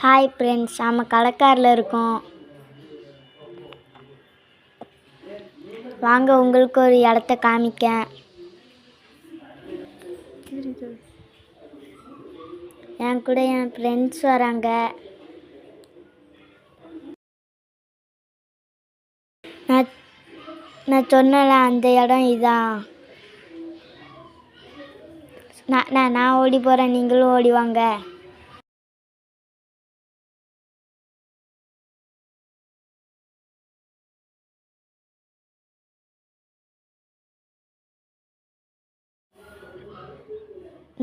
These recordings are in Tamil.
ஹாய் ஃப்ரெண்ட்ஸ், நம்ம கடற்கரையில் இருக்கோம். வாங்க உங்களுக்கு ஒரு இடத்த காமிக்க. என் கூட என் ஃப்ரெண்ட்ஸ் வராங்க. நான் சொன்னல அந்த இடம் இதான். நான் ஓடி போகிறேன், நீங்களும் ஓடி வாங்க.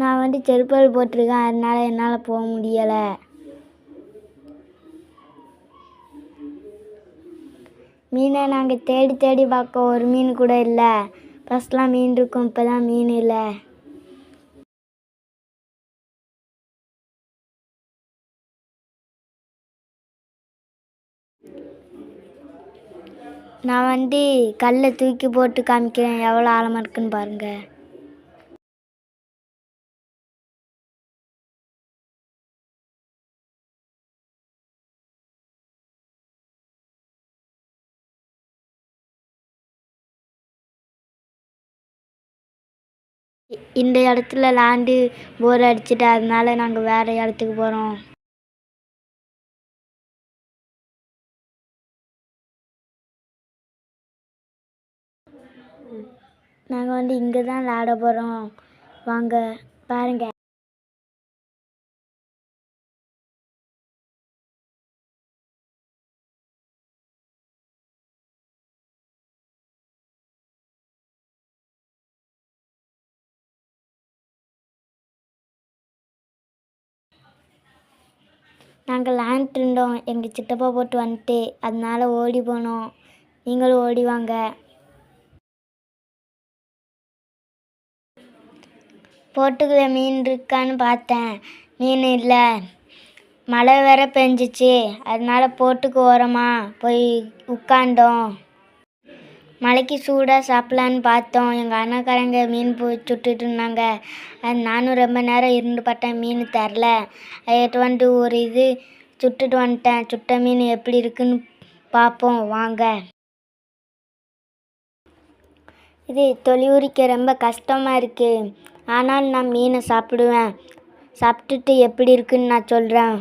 நான் செருப்பல் போட்டிருக்கேன், அதனால் என்னால் போக முடியலை. மீனை நாங்கள் தேடி தேடி பார்க்க ஒரு மீன் கூட இல்லை. ஃபஸ்ட்லாம் மீன் இருக்கும், இப்போ தான் மீன் இல்லை. நான் கல்லை தூக்கி போட்டு காமிக்கிறேன், எவ்வளோ ஆழமாக இருக்குன்னு பாருங்கள். இந்த இடத்துல லேண்டு போர் அடிச்சுட்டு, அதனால நாங்கள் வேறு இடத்துக்கு போகிறோம். நாங்கள் இங்கே தான் விளையாட போகிறோம். வாங்க பாருங்க. நாங்கள் லேண்ட் இருந்தோம், எங்கள் சித்தப்பா போட்டு வந்துட்டு, அதனால ஓடி போனோம். நீங்களும் ஓடி வாங்க. போட்டுக்குள்ள மீன் இருக்கான்னு பார்த்தேன், மீன் இல்லை. மழை வேற பெஞ்சிச்சு, அதனால போட்டுக்கு ஓரமாக போய் உட்காண்டோம். மழைக்கு சூடாக சாப்பிட்லான்னு பார்த்தோம். எங்கள் அண்ணக்காரங்க மீன் சுட்டுட்டு இருந்தாங்க. அது நானும் ரொம்ப நேரம் இருந்து பார்த்தேன், மீன் தரல. அது ஒரு இது சுட்டுட்டு வந்துட்டேன். சுட்ட மீன் எப்படி இருக்குன்னு பார்ப்போம் வாங்க. இது தொலி உரிக்க ரொம்ப கஷ்டமாக இருக்குது. ஆனால் நான் மீனை சாப்பிடுவேன். சாப்பிட்டுட்டு எப்படி இருக்குன்னு நான் சொல்கிறேன்.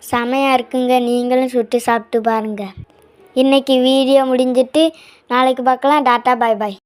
செமையாக இருக்குங்க, நீங்களும் சுட்டு சாப்பிட்டு பாருங்கள். இன்றைக்கி வீடியோ முடிஞ்சிட்டு நாளைக்கு பார்க்கலாம். டாட்டா, பாய் பாய்.